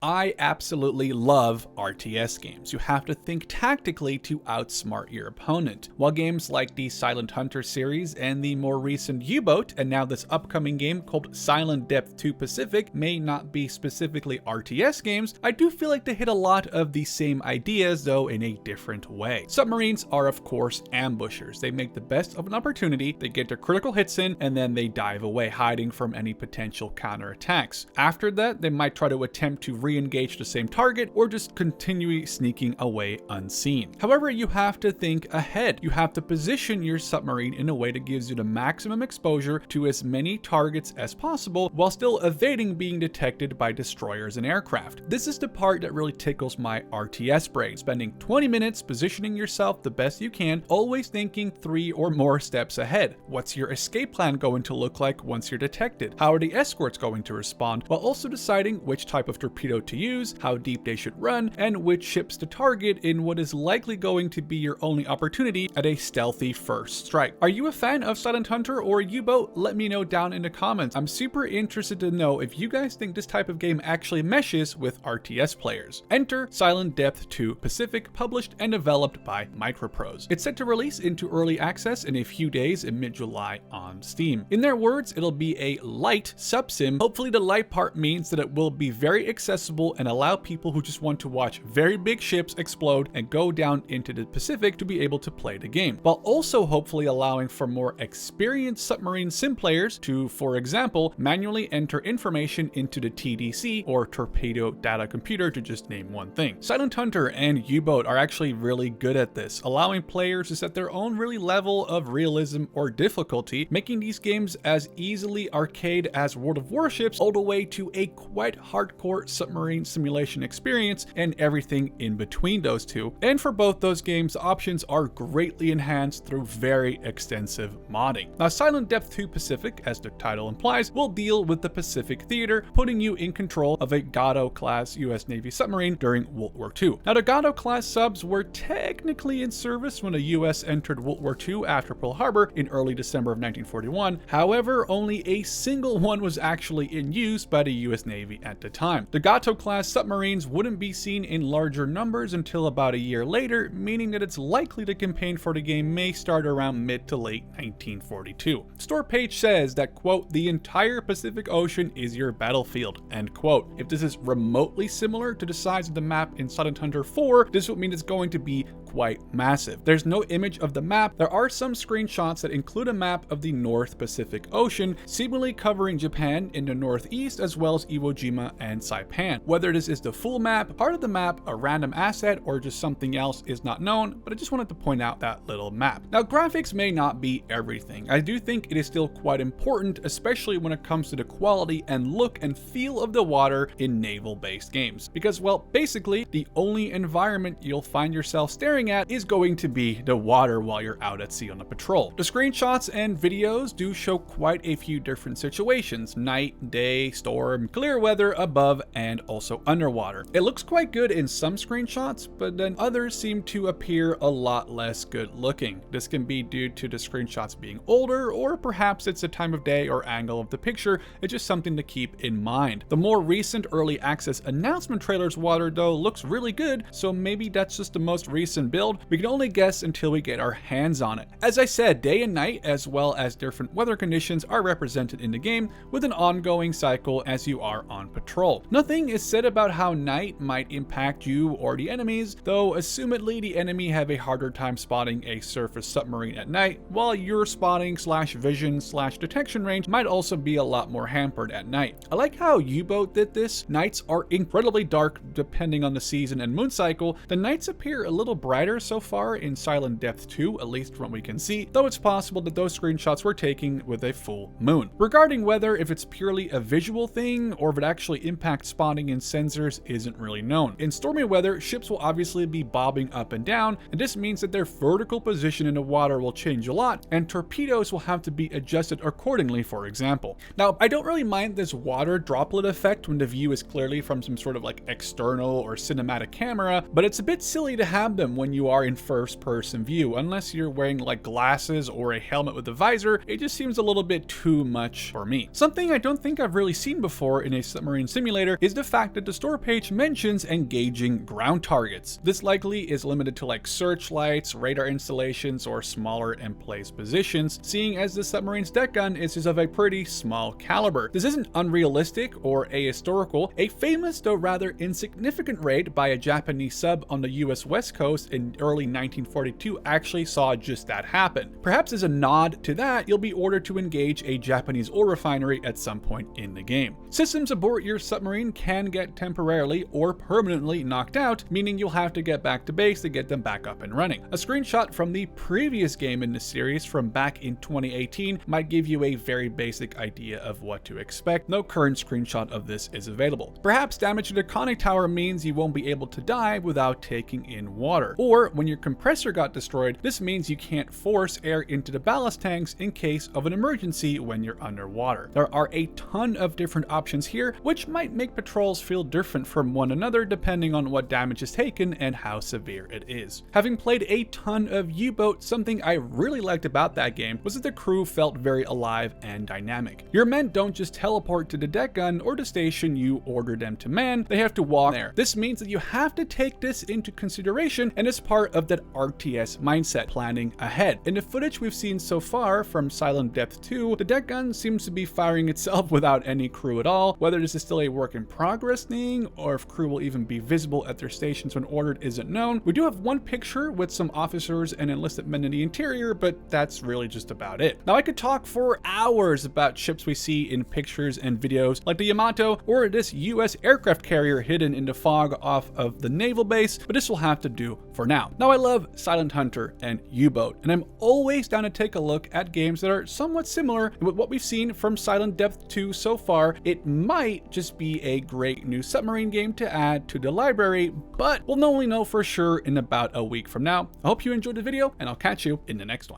I absolutely love RTS games. You have to think tactically to outsmart your opponent. While games like the Silent Hunter series and the more recent UBOAT, and now this upcoming game called Silent Depth 2 Pacific may not be specifically RTS games, I do feel like they hit a lot of the same ideas, though in a different way. Submarines are of course ambushers. They make the best of an opportunity, they get their critical hits in, and then they dive away, hiding from any potential counterattacks. After that, they might try to attempt to re-engage the same target or just continue sneaking away unseen. However, you have to think ahead. You have to position your submarine in a way that gives you the maximum exposure to as many targets as possible while still evading being detected by destroyers and aircraft. This is the part that really tickles my RTS brain, spending 20 minutes positioning yourself the best you can, always thinking 3 or more steps ahead. What's your escape plan going to look like once you're detected? How are the escorts going to respond? While also deciding which type of torpedo to use, how deep they should run, and which ships to target in what is likely going to be your only opportunity at a stealthy first strike. Are you a fan of Silent Hunter or UBOAT? Let me know down in the comments. I'm super interested to know if you guys think this type of game actually meshes with RTS players. Enter Silent Depth 2 Pacific, published and developed by Microprose. It's set to release into early access in a few days in mid-July on Steam. In their words, it'll be a light subsim. Hopefully the light part means that it will be very accessible and allow people who just want to watch very big ships explode and go down into the Pacific to be able to play the game, while also hopefully allowing for more experienced submarine sim players to, for example, manually enter information into the TDC or torpedo data computer, to just name one thing. Silent Hunter and UBOAT are actually really good at this, allowing players to set their own really level of realism or difficulty, making these games as easily arcade as World of Warships all the way to a quite hardcore submarine simulation experience and everything in between those two. And for both those games, options are greatly enhanced through very extensive modding. Now, Silent Depth 2 Pacific, as the title implies, will deal with the Pacific theater, putting you in control of a Gato class US Navy submarine during World War II. Now, the Gato class subs were technically in service when the US entered World War II after Pearl Harbor in early December of 1941. However, only a single one was actually in use by the US Navy at the time. The Gato class submarines wouldn't be seen in larger numbers until about a year later, meaning that it's likely the campaign for the game may start around mid to late 1942. The store page says that, quote, the entire Pacific Ocean is your battlefield, end quote. If this is remotely similar to the size of the map in Silent Hunter 4, this would mean it's going to be quite massive. There's no image of the map. There are some screenshots that include a map of the North Pacific Ocean, seemingly covering Japan in the northeast as well as Iwo Jima and Saipan. Whether this is the full map, part of the map, a random asset, or just something else is not known, but I just wanted to point out that little map. Now, graphics may not be everything. I do think it is still quite important, especially when it comes to the quality and look and feel of the water in naval-based games. Because, well, basically, the only environment you'll find yourself staring at is going to be the water while you're out at sea on a patrol. The screenshots and videos do show quite a few different situations: night, day, storm, clear weather, above, and also underwater. It looks quite good in some screenshots, but then others seem to appear a lot less good looking. This can be due to the screenshots being older, or perhaps it's the time of day or angle of the picture. It's just something to keep in mind. The more recent early access announcement trailer's water, though, looks really good, so maybe that's just the most recent build. We can only guess until we get our hands on it. As I said, day and night, as well as different weather conditions, are represented in the game with an ongoing cycle as you are on patrol. Nothing is said about how night might impact you or the enemies, though assumedly the enemy have a harder time spotting a surface submarine at night, while your spotting / vision / detection range might also be a lot more hampered at night. I like how UBOAT did this. Nights are incredibly dark depending on the season and moon cycle. The nights appear a little brighter so far in Silent Depth 2, at least from what we can see, though it's possible that those screenshots were taken with a full moon. Regarding whether if it's purely a visual thing or if it actually impacts spotting and sensors isn't really known. In stormy weather, ships will obviously be bobbing up and down, and this means that their vertical position in the water will change a lot, and torpedoes will have to be adjusted accordingly, for example. Now, I don't really mind this water droplet effect when the view is clearly from some sort of like external or cinematic camera, but it's a bit silly to have them when when you are in first person view. Unless you're wearing like glasses or a helmet with a visor, it just seems a little bit too much for me. Something I don't think I've really seen before in a submarine simulator is the fact that the store page mentions engaging ground targets. This likely is limited to like searchlights, radar installations, or smaller emplaced positions, seeing as the submarine's deck gun is just of a pretty small caliber. This isn't unrealistic or ahistorical. A famous though rather insignificant raid by a Japanese sub on the US West Coast in early 1942 actually saw just that happen. Perhaps as a nod to that, you'll be ordered to engage a Japanese oil refinery at some point in the game. Systems aboard your submarine can get temporarily or permanently knocked out, meaning you'll have to get back to base to get them back up and running. A screenshot from the previous game in the series from back in 2018 might give you a very basic idea of what to expect. No current screenshot of this is available. Perhaps damage to the conning tower means you won't be able to dive without taking in water. Or when your compressor got destroyed, this means you can't force air into the ballast tanks in case of an emergency when you're underwater. There are a ton of different options here, which might make patrols feel different from one another depending on what damage is taken and how severe it is. Having played a ton of U-Boat, something I really liked about that game was that the crew felt very alive and dynamic. Your men don't just teleport to the deck gun or the station you order them to man, they have to walk there. This means that you have to take this into consideration and is part of that RTS mindset, planning ahead. In the footage we've seen so far from Silent Depth 2, the deck gun seems to be firing itself without any crew at all. Whether this is still a work in progress thing or if crew will even be visible at their stations when ordered isn't known. We do have one picture with some officers and enlisted men in the interior, but that's really just about it. Now I could talk for hours about ships we see in pictures and videos like the Yamato or this US aircraft carrier hidden in the fog off of the naval base, but this will have to do for now. Now I love Silent Hunter and U-Boat, and I'm always down to take a look at games that are somewhat similar, and with what we've seen from Silent Depth 2 so far, it might just be a great new submarine game to add to the library, but we'll only know for sure in about a week from now. I hope you enjoyed the video, and I'll catch you in the next one.